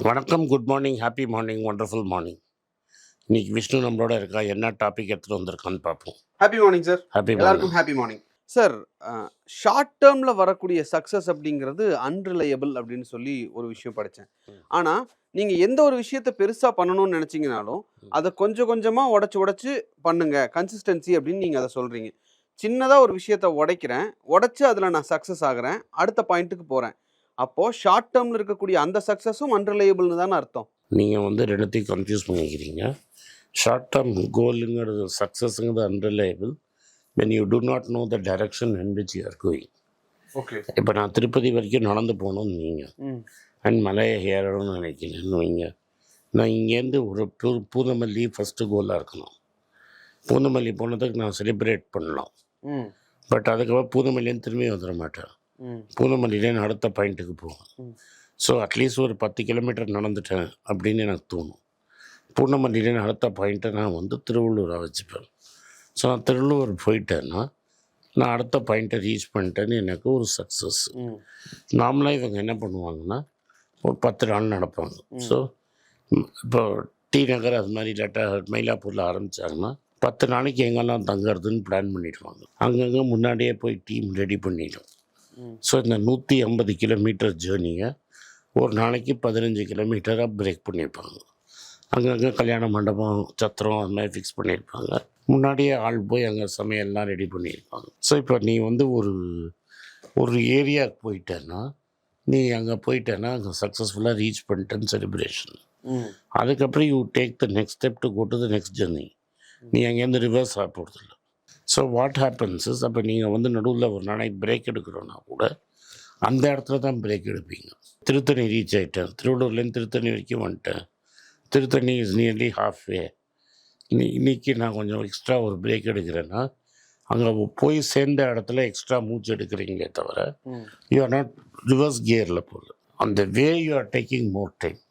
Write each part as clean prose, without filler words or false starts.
வணக்கம், good morning, happy morning, wonderful morning. இன்னைக்கு விஷ்ணு நம்மளோட இருக்கா, என்ன டாபிக் எடுத்துகிட்டு வந்திருக்கான்னு பார்ப்போம். Happy morning sir. ஹாப்பி எல்லாருக்கும் morning. Happy morning sir. Short டேர்மில் வரக்கூடிய சக்ஸஸ் அப்படிங்கிறது அன்ரிலையபிள் அப்படின்னு சொல்லி ஒரு விஷயம் படித்தேன். ஆனால் நீங்கள் எந்த ஒரு விஷயத்தை பெருசாக பண்ணணும்னு நினச்சிங்கனாலும் அதை கொஞ்சம் கொஞ்சமாக உடச்சி பண்ணுங்க, கன்சிஸ்டன்சி அப்படின்னு நீங்கள் அதை சொல்கிறீங்க. சின்னதாக ஒரு விஷயத்தை உடைச்சு அதில் நான் சக்ஸஸ் ஆகிறேன், அடுத்த பாயிண்ட்டுக்கு போகிறேன். அப்போது ஷார்ட் டேர்மில் இருக்கக்கூடிய அந்த சக்ஸஸும் அன்ரிலையபிள்னு தானே அர்த்தம்? நீங்கள் வந்து ரெண்டுத்தையும் கன்ஃபியூஸ் பண்ணிக்கிறீங்க. ஷார்ட் டேர்ம் கோலுங்கிறது சக்ஸஸ்ங்கிறது unreliable when you do not know the direction in which you are going. Okay. இப்போ நான் திருப்பதி வரைக்கும் நடந்து போகணும்னு நீங்கள் அண்ட் மலையை ஏறணும்னு நினைக்கிறேன்னு வைங்க. நான் இங்கேருந்து ஒரு பூந்தமல்லி ஃபஸ்ட்டு கோலாக இருக்கணும். பூந்தமல்லி போனதுக்கு நான் செலிப்ரேட் பண்ணலாம். பட் அதுக்கப்புறம் பூந்தமல்லின்னு திரும்பி வந்துட மாட்டேன். பூந்தமல்லியிலேருந்து அடுத்த பாயிண்ட்டுக்கு போவேன். ஸோ அட்லீஸ்ட் ஒரு 10 கிலோமீட்டர் நடந்துட்டேன் அப்படின்னு எனக்கு தோணும். பூந்தமல்லியிலேருந்து அடுத்த பாயிண்ட்டை நான் வந்து திருவள்ளூராக வச்சுப்பேன். ஸோ நான் திருவள்ளூர் போயிட்டேன்னா நான் அடுத்த பாயிண்ட்டை ரீச் பண்ணிட்டேன்னு எனக்கு ஒரு சக்ஸஸ். நார்மலாக இவங்க என்ன பண்ணுவாங்கன்னா ஒரு 10 நாள் நடப்பாங்க. ஸோ இப்போ டி நகர் அது மாதிரி இல்லாட்டா மயிலாப்பூரில் ஆரம்பித்தாங்கன்னா 10 நாளைக்கு எங்கெல்லாம் தங்குறதுன்னு பிளான் பண்ணிடுவாங்க. அங்கங்கே முன்னாடியே போய் டீம் ரெடி பண்ணிடும். ஸோ இந்த 150 கிலோமீட்டர் ஜேர்னியை ஒரு நாளைக்கு 15 கிலோமீட்டராக பிரேக் பண்ணியிருப்பாங்க. அங்கங்கே கல்யாண மண்டபம், சத்திரம் அது மாதிரி ஃபிக்ஸ் பண்ணியிருப்பாங்க. முன்னாடியே ஆள் போய் அங்கே சமையல்லாம் ரெடி பண்ணியிருப்பாங்க. ஸோ இப்போ நீ வந்து ஒரு ஏரியாவுக்கு போயிட்டேன்னா நீ அங்கே போயிட்டேன்னா அங்கே சக்ஸஸ்ஃபுல்லாக ரீச் பண்ணிட்டேன்னு செலிப்ரேஷன். அதுக்கப்புறம் you take the next step to go to the next journey. நீ அங்கேருந்து ரிவர்ஸ் ஆக போகிறதில்ல. ஸோ வாட் ஹேப்பன்ஸஸ், அப்போ நீங்கள் வந்து நடுவில் ஒரு நாளைக்கு பிரேக் எடுக்கிறோன்னா கூட அந்த இடத்துல தான் பிரேக் எடுப்பீங்க. திருத்தணி ரீச் ஆகிட்டேன், திருவள்ளூர்லேருந்து திருத்தணி வரைக்கும் வந்துட்டேன், Tiruttani is nearly half way. இன்றைக்கி நான் கொஞ்சம் எக்ஸ்ட்ரா ஒரு பிரேக் எடுக்கிறேன்னா அங்கே போய் சேர்ந்த இடத்துல எக்ஸ்ட்ரா மூச்சு எடுக்கிறீங்களே தவிர யூ ஆர் நாட் ரிவர்ஸ் கியரில் போகுது. அந்த way you are taking more time.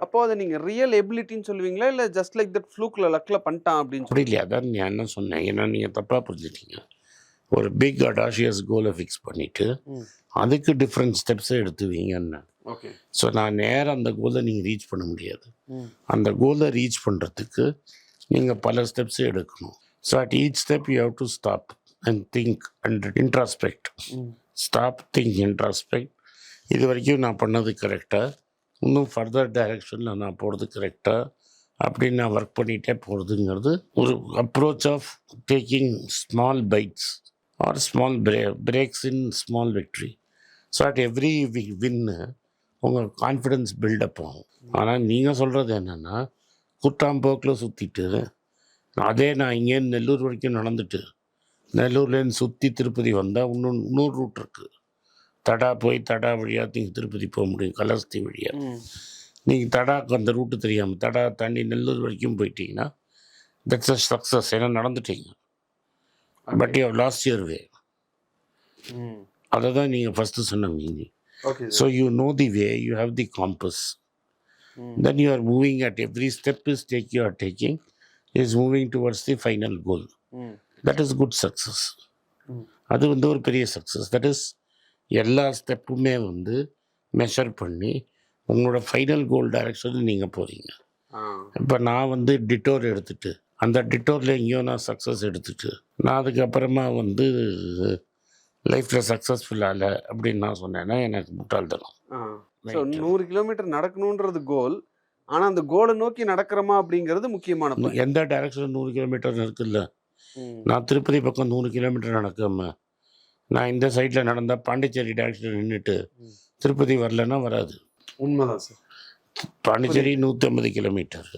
அப்போ அதை நீங்கள் ரியல் எபிலிட்டின்னு சொல்லுவீங்களா, இல்லை ஜஸ்ட் லைக் தட் ஃப்ளூக்கில் லக்கில் பண்ணிட்டான் அப்படின்னு? அப்படி இல்லையா, அதான் நான் என்ன சொன்னேன், ஏன்னா நீங்கள் தப்பாக புரிஞ்சுட்டீங்க. ஒரு பிக் அடாஷியஸ் கோலை ஃபிக்ஸ் பண்ணிவிட்டு அதுக்கு டிஃப்ரெண்ட் ஸ்டெப்ஸை எடுத்துவீங்கன்னு. ஓகே. ஸோ நான் நேராக அந்த கோலை நீங்கள் ரீச் பண்ண முடியாது. அந்த கோலை ரீச் பண்ணுறதுக்கு நீங்கள் பல ஸ்டெப்ஸை எடுக்கணும். So at each step you have to stop and think and introspect. Stop, think, introspect. இது வரைக்கும் நான் பண்ணது கரெக்டாக, இன்னும் ஃபர்தர் டைரெக்ஷனில் நான் போகிறது கரெக்டாக அப்படின்னு நான் ஒர்க் பண்ணிகிட்டே போகிறதுங்கிறது ஒரு approach of taking small bites or small breaks in small victory. So at every win உங்கள் கான்ஃபிடென்ஸ் பில்டப் ஆகும். ஆனால் நீங்கள் சொல்கிறது என்னென்னா குட்டாம்போக்கில் சுற்றிட்டு அதே நான் இங்கேருந்து நெல்லூர் வரைக்கும் நடந்துட்டு நெல்லூர்லேருந்து சுற்றி திருப்பதி வந்தால் இன்னொரு ரூட் இருக்குது. தடா போய் தடா வழியாக நீங்கள் திருப்பதி போக முடியும், கலஸ்தி வழியாக. நீங்கள் தடாக்கு அந்த ரூட்டு தெரியாமல் தடா தாண்டி நெல்லூர் வரைக்கும் போயிட்டீங்கன்னா தட்ஸ் அ சக்ஸஸ், ஏன்னா நடந்துட்டீங்க. But you have lost your way. அதை தான் நீங்கள் ஃபஸ்ட்டு சொன்ன meaning. So you know the way, you have the compass. Then you are moving at every step is you are taking is moving towards the final goal. That is good success. அது வந்து ஒரு பெரிய success. That is எல்லா ஸ்டெப்புமே வந்து measure பண்ணி உங்களோட final கோல் டைரக்ஷனில் நீங்கள் போகிறீங்க. இப்போ நான் வந்து டிட்டோர் எடுத்துகிட்டு அந்த டிட்டோரில் எங்கேயோ நான் சக்ஸஸ் எடுத்துகிட்டு நான் அதுக்கப்புறமா வந்து லைஃப்பில் சக்ஸஸ்ஃபுல்லாக அப்படின்னு நான் சொன்னேன்னா எனக்கு முட்டாள்தனம். 100 கிலோமீட்டர் நடக்கணுன்றது கோல், ஆனால் அந்த கோலை நோக்கி நடக்கிறோமா அப்படிங்கிறது முக்கியமான. எந்த டைரக்ஷனில் 100 கிலோமீட்டர் இருக்குல்ல, நான் திருப்பதி பக்கம் 100 கிலோமீட்டர் நடக்காம நான் இந்த சைடில் நடந்தால் பாண்டிச்சேரி டைரக்ஷனில் நின்றுட்டு திருப்பதி வரலன்னா வராது. உண்மைதான் sir. Pondicherry 150 kilometre,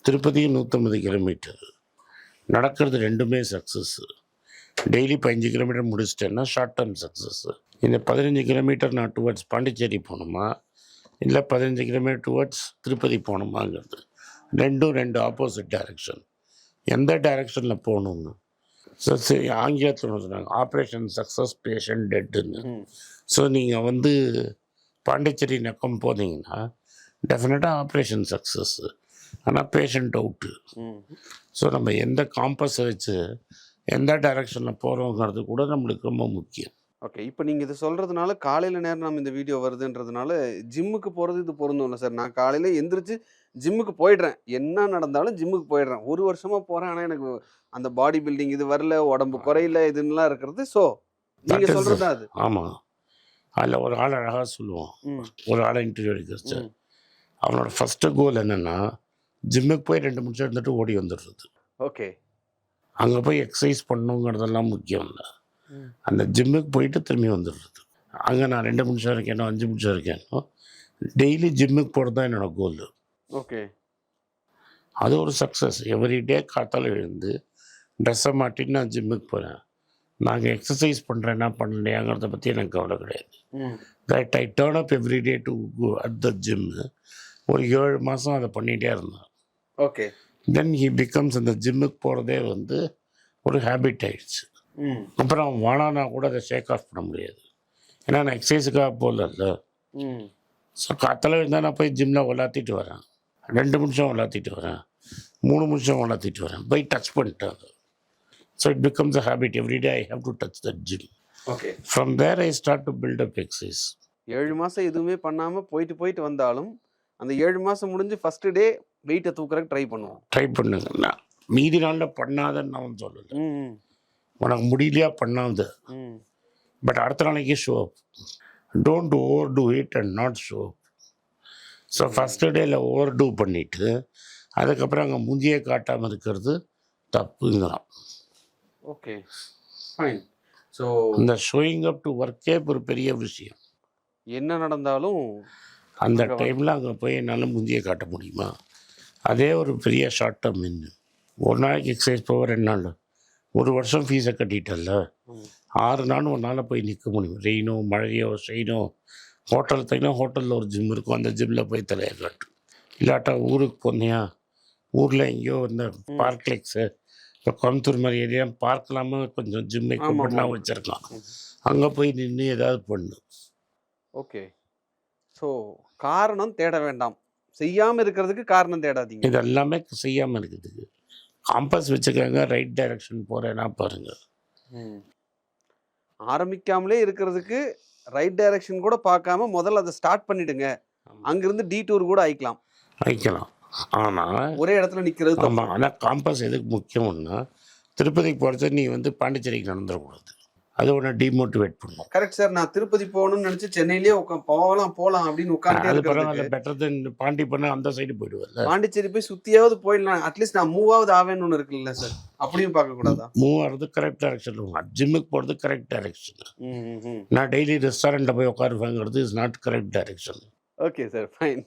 Tirupati 150 kilometre. நடக்கிறது ரெண்டுமே சக்ஸஸ்ஸு. டெய்லி 15 கிலோமீட்டர் முடிச்சிட்டேன்னா ஷார்ட் டேர்ம் சக்ஸஸ்ஸு. இந்த 15 கிலோமீட்டர் நான் டுவர்ட்ஸ் பாண்டிச்சேரி போகணுமா இல்லை 15 கிலோமீட்டர் டுவர்ட்ஸ் திருப்பதி போகணுமாங்கிறது ரெண்டு ஆப்போசிட் டைரக்ஷன். எந்த டைரக்ஷனில் போகணுன்னு ஆங்கிலத்தில் சொன்னாங்க ஆப்ரேஷன் சக்ஸஸ் பேஷண்ட் டெட்டுன்னு. ஸோ நீங்கள் வந்து பாண்டிச்சேரி நக்கம் போனீங்கன்னா டெஃபினட்டாக ஆப்ரேஷன் சக்ஸஸ்ஸு, ஆனால் பேஷண்ட் அவுட்டு. ஸோ நம்ம எந்த காம்பஸை வச்சு எந்த டைரக்ஷனில் போகிறோங்கிறது கூட நம்மளுக்கு ரொம்ப முக்கியம். ஓகே. இப்ப நீங்க இத சொல்றதுனால காலையில நேரம் நம்ம இந்த வீடியோ வருதுன்றதுனால, ஜிம்முக்கு போறது இது பொருந்தும்ல சார்? நான் காலையில எந்திரிச்சு ஜிம்முக்கு போயிடுறேன். என்ன நடந்தாலும் ஜிம்முக்கு போயிடுறேன். 1 வருஷமா போறேன். ஆனா எனக்கு அந்த பாடி பில்டிங் இது வரல, உடம்பு குறையல இதுன்னுலாம் இருக்கிறது. நீங்க தட் இஸ் சொல்றது தான் அது. ஆமாம். அதில் ஒரு ஆள் அழகாக சொல்லுவான். ம். ஒரு ஆளை இன்டர்வியூ எடுக்கிறது. ம். அவனோட ஃபஸ்ட்டு கோல் என்னென்னா, ஜிம்முக்கு போய் 2 நிமிஷம் இருந்துட்டு ஓடி வந்துடுறது. ஓகே. அங்கே போய் எக்ஸசைஸ் பண்ணணுங்கிறதெல்லாம் முக்கியம் இல்லை. ம். அந்த ஜிம்முக்கு போயிட்டு திரும்பி வந்துடுறது. அங்கே நான் 2 நிமிஷம் இருக்கேனோ 5 நிமிஷம் இருக்கேனோ டெய்லி ஜிம்முக்கு போகிறது தான் என்னோடய கோல். ஓகே. அது ஒரு சக்ஸஸ். எவ்ரிடே காத்தால எழுந்து ட்ரெஸ்ஸை மாட்டிட்டு நான் ஜிம்முக்கு போகிறேன். நாங்கள் எக்ஸசைஸ் பண்ணுறேன்னா பண்ணலையாங்கிறத பற்றி எனக்கு கவலை கிடையாது. That I turn up every day to go at the gym. ஒரு 7 மாதம் அதை பண்ணிகிட்டே இருந்தேன். ஓகே. தென் ஹி பிகம்ஸ் அந்த ஜிம்முக்கு போகிறதே வந்து ஒரு ஹேபிட் ஆயிடுச்சு. அப்புறம் வேணான்னா கூட அதை ஷேக் ஆஃப் பண்ண முடியாது. ஏன்னா நான் எக்ஸசைஸுக்காக போகல. ஸோ காத்தால இருந்தால் நான் போய் ஜிம்மில் விளாத்திட்டு வரேன். 2 நிமிஷம் விளாத்திட்டு வரேன், 3 நிமிஷம் விளாத்திட்டு வரேன், போய் டச் பண்ணிட்டேன். So it becomes a habit. Every day I have to touch that gym. Okay. From there I start to build up exercise. 7 மாசம் எதுவுமே பண்ணாம போயிட்டு வந்தாலும், அந்த 7 மாசம் முடிஞ்சு ஃபர்ஸ்ட் டே வெயிட்டை தூக்குறதுக்கு ட்ரை பண்ணுவோம். ட்ரை பண்ணுங்க. நான் மீதி நாளில் பண்ணாதன்னு நான் சொல்லலை. உனக்கு முடியலையா பண்ணாது. பட் அடுத்த நாளைக்கு show up. Don't overdo it and not show up. So first டேயில் ஓவர் டூ பண்ணிவிட்டு அதுக்கப்புறம் அங்கே முந்தியே காட்டாமல் இருக்கிறது தப்புங்கிறான். Okay, fine. ஸோ இந்த ஷோயிங் அப் டு ஒர்க்கே ஒரு பெரிய விஷயம். என்ன நடந்தாலும் அந்த டைமில் அங்கே போய் என்னால் முந்தியே காட்ட முடியுமா? அதே ஒரு பெரிய ஷார்ட் டேர்ம் மின்னு. ஒரு நாளைக்கு எக்ஸசைஸ் போக 2 நாள், 1 வருஷம் ஃபீஸை கட்டிட்டல்ல, 6 நாள் ஒரு நாளில் போய் நிற்க முடியும். ரெயினோ மழையோ ஷெயினோ. ஹோட்டல் தங்கினா ஹோட்டலில் ஒரு ஜிம் இருக்கும், அந்த ஜிம்மில் போய் தலையை காட்டு. இல்லாட்டா ஊருக்கு போனியா, ஊரில் எங்கேயோ இந்த பார்க்லெக்ஸு, இப்போ கோயம்புத்தூர் மாதிரி ஏரியா பார்க்கலாமல் கொஞ்சம் ஜிம் எக்யூப்மெண்ட்லாம் வச்சுருக்கலாம், அங்கே போய் நின்று ஏதாவது பண்ணு. ஓகே. ஸோ காரணம் தேட வேண்டாம், செய்யாமல் இருக்கிறதுக்கு காரணம் தேடாதீங்க. இது எல்லாமே செய்யாமல் இருக்கிறதுக்கு காம்பஸ் வச்சுக்கோங்க. ரைட் டைரக்ஷன் போகிறேன்னா பாருங்கள். ஆரம்பிக்காமலே இருக்கிறதுக்கு ரைட் டைரக்ஷன் கூட பார்க்காம முதல்ல அதை ஸ்டார்ட் பண்ணிடுங்க. அங்கிருந்து டீடூர் கூட ஆயிக்கலாம். ஆனால் ஒரே இடத்துல நிற்கிறது. ஆமாம். ஆனால் காம்பஸ் எதுக்கு முக்கியம்னா, திருப்பதிக்கு போகிறது நீ வந்து பாண்டிச்சேரிக்கு நடந்துடக்கூடாது. அது ஒன்று டிமோட்டிவேட் பண்ணும். Correct sir. நான் திருப்பதி போகணும்னு நினச்சி சென்னையிலேயே போகலாம் அப்படின்னு உட்காந்து. அது பரவாயில்ல, பெட்டர் தென் பாண்டி பண்ண அந்த சைடு போயிடுவேன். பாண்டிச்சேரி போய் சுற்றியாவது போயிடலாம். அட்லீஸ்ட் நான் மூவாவது ஆவேன்னு ஒன்று இருக்குல்ல சார், அப்படியும் பார்க்கக்கூடாதா? மூவ் ஆகிறது கரெக்ட் டைரக்ஷன். ஜிம்முக்கு போகிறது கரெக்ட் டைரக்ஷன். நான் டெய்லி ரெஸ்டாரண்ட்டில் போய் உட்காருவேங்கிறது is not correct direction. Okay sir, fine.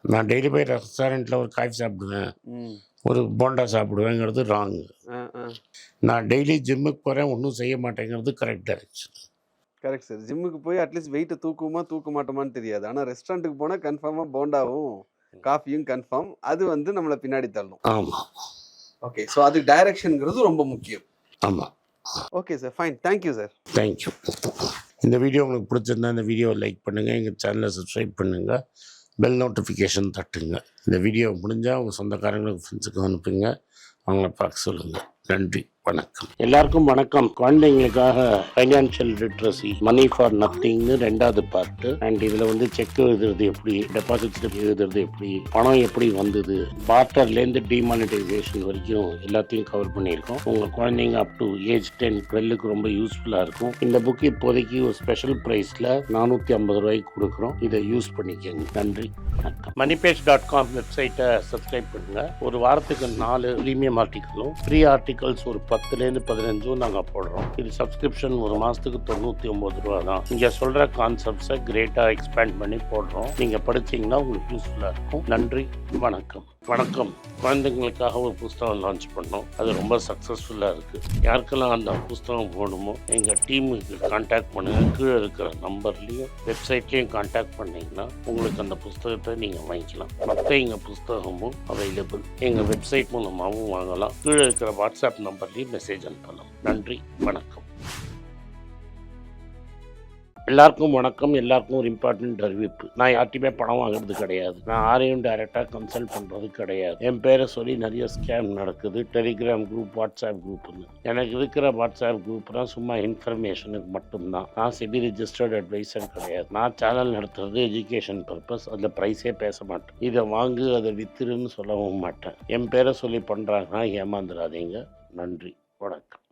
நான் டெய்லி போய் ரெஸ்டாரண்ட்டில் ஒரு காஃபி சாப்பிடுவேன், ஒரு போண்டா சாப்பிடுவேங்கிறது ராங்கு. நான் டெய்லி ஜிம்முக்கு போகிறேன், ஒன்றும் செய்ய மாட்டேங்கிறது கரெக்ட் டைரக்ஷன். Correct sir. ஜிம்முக்கு போய் அட்லீஸ்ட் வெயிட்டை தூக்க மாட்டோமான்னு தெரியாது. ஆனால் ரெஸ்டாரண்ட்டுக்கு போனால் கன்ஃபார்மாக போண்டாவும் காஃபியும் கன்ஃபார்ம். அது வந்து நம்மளை பின்னாடி தள்ளும். ஆமாம். ஓகே. ஸோ அது டைரக்ஷனுங்கிறது ரொம்ப முக்கியம். ஆமாம். Okay sir, fine. Thank you sir. Thank you. இந்த வீடியோ உங்களுக்கு பிடிச்சிருந்தா இந்த வீடியோவை லைக் பண்ணுங்கள், எங்கள் சேனலை சப்ஸ்கிரைப் பண்ணுங்கள், பெல் நோட்டிஃபிகேஷன் தட்டுங்க. இந்த வீடியோ முடிஞ்சால் உங்கள் சொந்தக்காரங்களுக்கு ஃப்ரெண்ட்ஸுக்கு அனுப்புங்க, அவங்கள பார்க்க சொல்லுங்கள். நன்றி, வணக்கம். எல்லாருக்கும் வணக்கம். குழந்தைங்களுக்காக ஃபைனான்ஷியல் லிட்ரஸி, மணி ஃபார் நத்திங்னு 2வது பார்ட்டு. அண்ட் இதில் வந்து செக் எழுதுறது எப்படி, டெபாசிட் ஸ்லிப் எழுதுறது எப்படி, பணம் எப்படி வந்தது, பார்ட்டர்லேருந்து டிமானிட்டைசேஷன் வரைக்கும் எல்லாத்தையும் கவர் பண்ணியிருக்கோம். உங்கள் குழந்தைங்க அப் டு ஏஜ் 10, 12க்கு ரொம்ப யூஸ்ஃபுல்லாக இருக்கும். இந்த புக்கு இப்போதைக்கு ஒரு ஸ்பெஷல் ப்ரைஸில் 450 ரூபாய்க்கு கொடுக்குறோம். இதை யூஸ் பண்ணிக்கோங்க. நன்றி, வணக்கம். moneypage.com வெப்சைட்டை சப்ஸ்கிரைப் பண்ணுங்கள். ஒரு வாரத்துக்கு 4 ப்ரீமியம் ஆர்டிக்கலும் ஃப்ரீ ஆர்டிகல்ஸ் ஒரு 10லேருந்து 15 நாங்கள் போடுறோம். இது சப்ஸ்கிரிப்ஷன் ஒரு மாதத்துக்கு 99 ரூபா தான். இங்கே சொல்கிற கான்செப்ட்ஸை கிரேட்டாக எக்ஸ்பேண்ட் பண்ணி போடுறோம். நீங்கள் படித்தீங்கன்னா உங்களுக்கு யூஸ்ஃபுல்லாக இருக்கும். நன்றி, வணக்கம். குழந்தைங்களுக்காக ஒரு புஸ்தகம் லான்ச் பண்ணோம். அது ரொம்ப சக்ஸஸ்ஃபுல்லாக இருக்குது. யாருக்கெல்லாம் அந்த புஸ்தகம் போகணுமோ எங்கள் டீமுக்கு கான்டாக்ட் பண்ணுங்கள். கீழே இருக்கிற நம்பர்லேயும் வெப்சைட்லேயும் கான்டாக்ட் பண்ணிங்கன்னா உங்களுக்கு அந்த புஸ்தகத்தை நீங்கள் வாங்கிக்கலாம். மற்ற எங்கள் புஸ்தகமும் அவைலபிள். எங்கள் வெப்சைட் மூலமாகவும் வாங்கலாம். கீழே இருக்கிற வாட்ஸ்அப் நம்பர்லேயும் மெசேஜ் அனுப்பலாம். நன்றி, வணக்கம். எல்லாருக்கும் வணக்கம். எல்லாருக்கும் ஒரு இம்பார்ட்டன்ட் அறிவிப்பு. நான் யார்ட்டையுமே பணம் வாங்குறது கிடையாது. நான் யாரையும் டைரெக்டாக கன்சல்ட் பண்ணுறது கிடையாது. என் பேரை சொல்லி நிறைய ஸ்கேம் நடக்குது. டெலிகிராம் குரூப், வாட்ஸ்அப் குரூப்னு. எனக்கு இருக்கிற வாட்ஸ்அப் குரூப்லாம் சும்மா இன்ஃபர்மேஷனுக்கு மட்டும்தான். நான் செபி ரிஜிஸ்டர்ட் அட்வைசர் கிடையாது. நான் சேனல் நடத்துறது எஜுகேஷன் பர்பஸ். அதில் ப்ரைஸே பேச மாட்டேன். இதை வாங்கு அதை வித்துருன்னு சொல்லவும் மாட்டேன். என் பேரை சொல்லி பண்ணுறாங்கன்னா ஏமாந்துடாதீங்க. நன்றி, வணக்கம்.